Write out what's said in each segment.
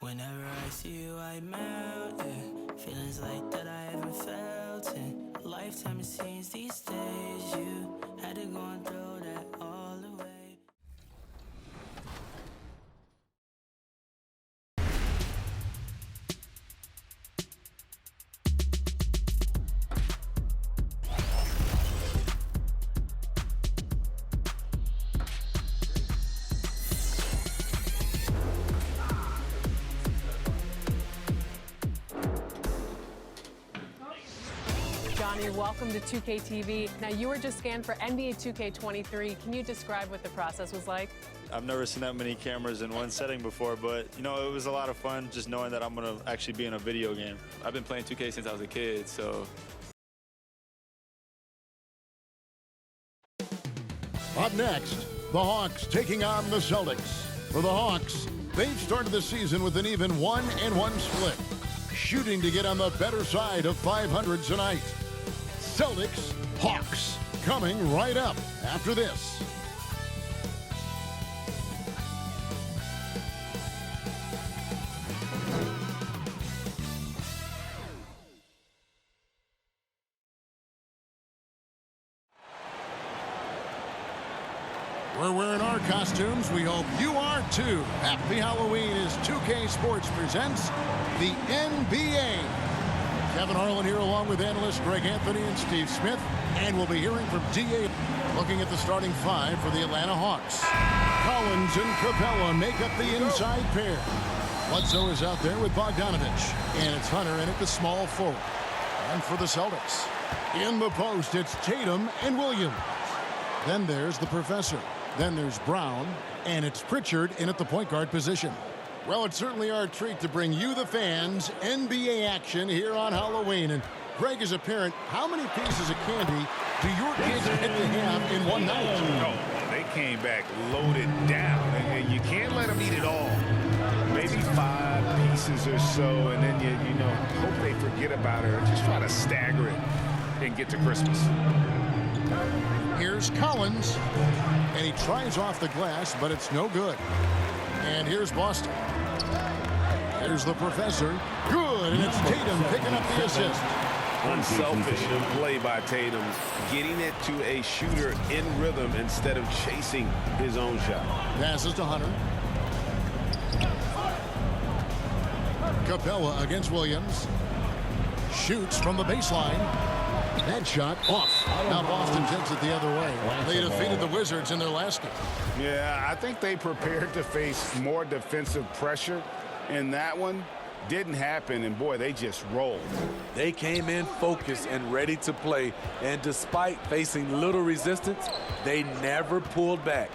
Whenever I see you, I melt, yeah. Feelings like that I haven't felt in a lifetime, it seems these days. You had to go and throw that all away. Johnny, welcome to 2K TV. Now, you were just scanned for NBA 2K23. Can you describe what the process was like? I've never seen that many cameras in one setting before, but, you know, it was a lot of fun just knowing that I'm going to actually be in a video game. I've been playing 2K since I was a kid, so. Up next, the Hawks taking on the Celtics. For the Hawks, they've started the season with an even 1-1 split, shooting to get on the better side of 500 tonight. Celtics, Hawks, coming right up after this. We're wearing our costumes. We hope you are too. Happy Halloween as 2K Sports presents the NBA. Kevin Harlan here along with analysts Greg Anthony and Steve Smith. And we'll be hearing from DA looking at the starting five for the Atlanta Hawks. Collins and Capella make up the inside pair. Bledsoe is out there with Bogdanovich. And it's Hunter in at the small forward. And for the Celtics, in the post, it's Tatum and Williams. Then there's the Professor. Then there's Brown, and it's Pritchard in at the point guard position. Well, it's certainly our treat to bring you, the fans, NBA action here on Halloween. And Greg, as a parent, how many pieces of candy do your kids get to have in one night? No, they came back loaded down, and you can't let them eat it all. Maybe 5 pieces or so, and then you know, hope they forget about it or just try to stagger it and get to Christmas. Here's Collins, and he tries off the glass, but it's no good. And here's Boston. Here's the Professor. Good, and it's Tatum picking up the assist. Unselfish play by Tatum, getting it to a shooter in rhythm instead of chasing his own shot. Passes to Hunter. Capella against Williams. Shoots from the baseline. That shot off. Now Boston takes it the other way. They defeated the Wizards in their last game. Yeah, I think they prepared to face more defensive pressure, and that one didn't happen, and boy, they just rolled. They came in focused and ready to play, and despite facing little resistance, they never pulled back.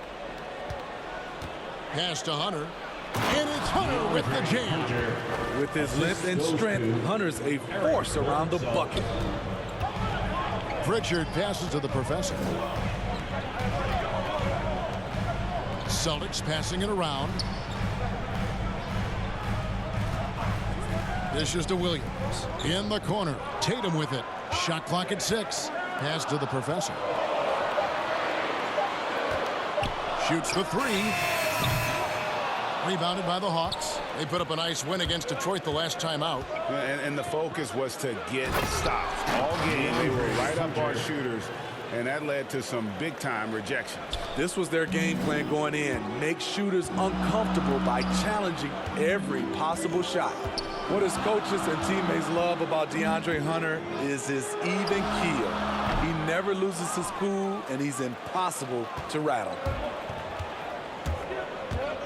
Pass to Hunter, and it's Hunter with the jam. With his length and strength, Hunter's a force around the bucket. Pritchard passes to the Professor. Celtics passing it around. Dishes to Williams. In the corner. Tatum with it. Shot clock at 6. Pass to the Professor. Shoots the 3. Rebounded by the Hawks. They put up a nice win against Detroit the last time out. And the focus was to get stops. All game, they were right up our shooters, and that led to some big-time rejections. This was their game plan going in. Make shooters uncomfortable by challenging every possible shot. What his coaches and teammates love about DeAndre Hunter is his even keel. He never loses his cool, and he's impossible to rattle.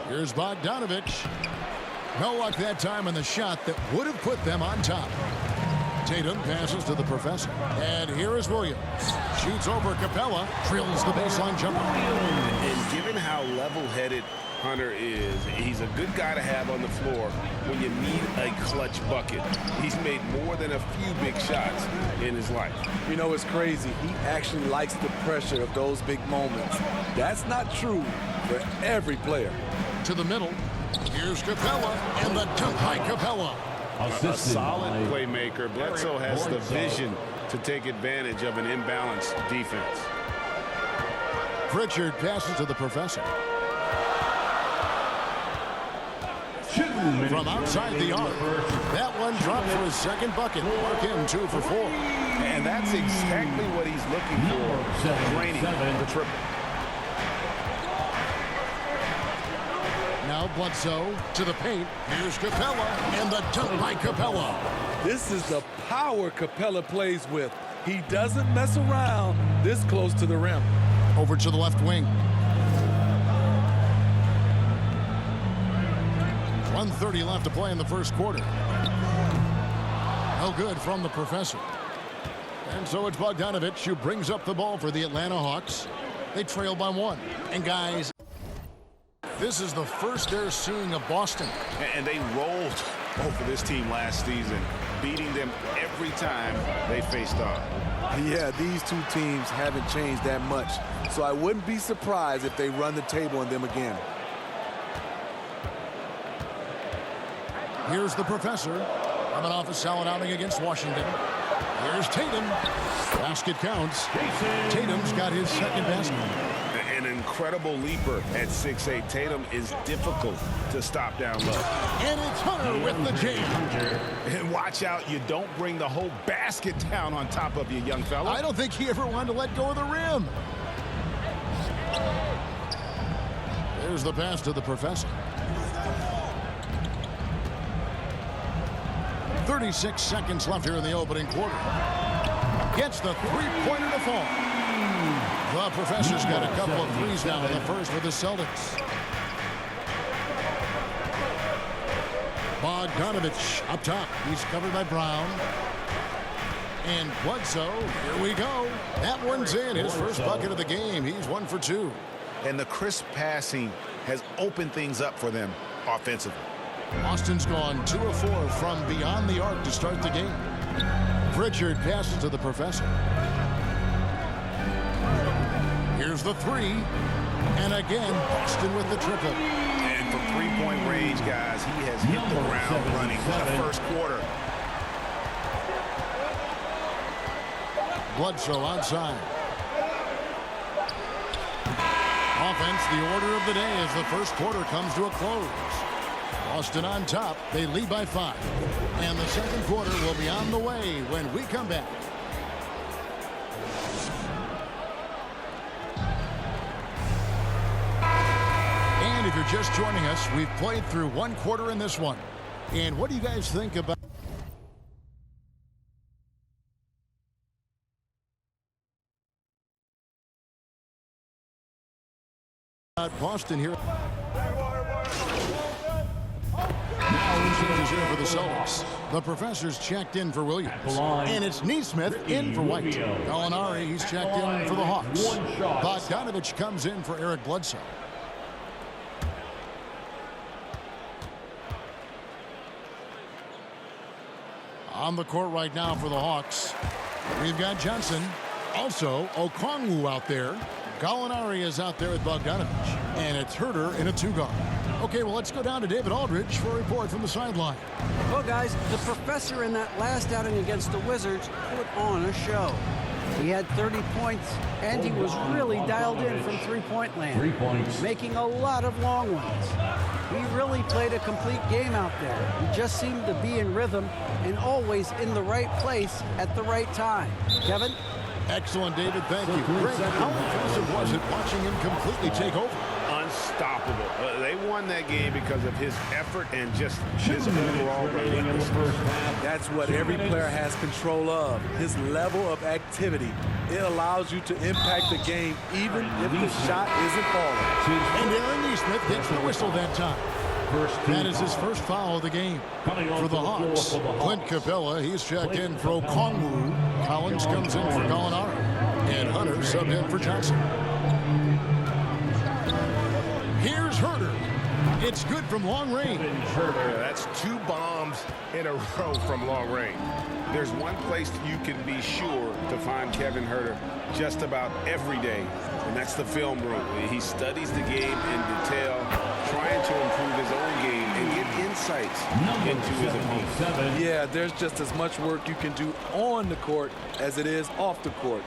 Here's Bogdanovich. No luck that time on the shot that would have put them on top. Tatum passes to the Professor. And here is Williams. Shoots over Capella. Drills the baseline jumper. And given how level-headed Hunter is, he's a good guy to have on the floor when you need a clutch bucket. He's made more than a few big shots in his life. You know, it's crazy. He actually likes the pressure of those big moments. That's not true for every player. To the middle. Here's Capella, and the dunk by Capella. A solid playmaker. Bledsoe has the vision to take advantage of an imbalanced defense. Pritchard passes to the Professor. from outside the arc. That one dropped for his second bucket. Mark him 2 for 4. And that's exactly what he's looking for, draining the triple. Now Bledsoe to the paint. Here's Capella, and the dunk by Capella. This is the power Capella plays with. He doesn't mess around this close to the rim. Over to the left wing. 1:30 left to play in the first quarter. No good from the professor. And so it's Bogdanovich who brings up the ball for the Atlanta Hawks. They trail by 1. And guys, this is the first they're seeing of Boston. And they rolled over this team last season, beating them every time they faced off. Yeah, these two teams haven't changed that much, so I wouldn't be surprised if they run the table on them again. Here's the professor coming off a solid outing against Washington. Here's Tatum. Basket counts. Tatum's got his second basket. An incredible leaper at 6'8". Tatum is difficult to stop down low. And it's Hunter with the jam. And watch out, you don't bring the whole basket down on top of you, young fella. I don't think he ever wanted to let go of the rim. There's the pass to the professor. 36 seconds left here in the opening quarter. Gets the three-pointer to fall. The professor's got a couple of threes now in the first for the Celtics. Bogdanovich up top. He's covered by Brown. And Bledsoe, here we go. That one's in. His first bucket of the game. He's 1 for 2. And the crisp passing has opened things up for them offensively. Boston's gone 2 of 4 from beyond the arc to start the game. Pritchard passes to the professor. Here's the 3. And again, Boston with the triple. And from three-point range, guys, he has hit the ground running in the first quarter. Bledsoe outside. Offense, the order of the day as the first quarter comes to a close. Boston on top. They lead by 5. And the second quarter will be on the way when we come back. And if you're just joining us, we've played through 1 quarter in this one. And what do you guys think about Boston here? Changes in for the Celtics. The professor's checked in for Williams. And it's Neesmith in for White. Gallinari, he's checked in for the Hawks. Bogdanovich comes in for Eric Bledsoe. On the court right now for the Hawks, we've got Johnson. Also, Okongwu out there. Gallinari is out there with Bogdanovich. And it's Herter in a 2-guard. Okay, well, let's go down to David Aldridge for a report from the sideline. Well, guys, the professor in that last outing against the Wizards put on a show. He had 30 points, and he was really dialed in from three-point land, making a lot of long ones. He really played a complete game out there. He just seemed to be in rhythm and always in the right place at the right time. Kevin? Excellent, David. Thank you. Greg, how impressive was it watching him completely take over? Unstoppable. They won that game because of his effort and just his overall relentlessness. That's what every player has control of, his level of activity. It allows you to impact the game even if the shot isn't falling. And Aaron Neesmith gets the whistle that time. That is his first foul of the game for the Hawks. Clint Capella, he's checked in for Okongwu. Collins comes in for Gallinari. And Hunter subbed in for Johnson. Here's Herter. It's good from long range. That's 2 bombs in a row from long range. There's one place you can be sure to find Kevin Herter just about every day, and that's the film room. He studies the game in detail, trying to improve his own game and get insights into his opponent. Yeah, there's just as much work you can do on the court as it is off the court.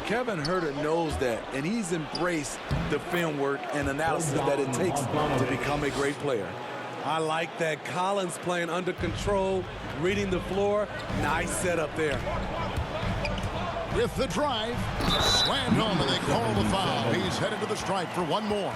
Kevin Herter knows that, and he's embraced the film work and analysis that it takes to become a great player. I like that. Collins playing under control, reading the floor. Nice setup there. With the drive, slammed home, and they call the foul. He's headed to the stripe for one more.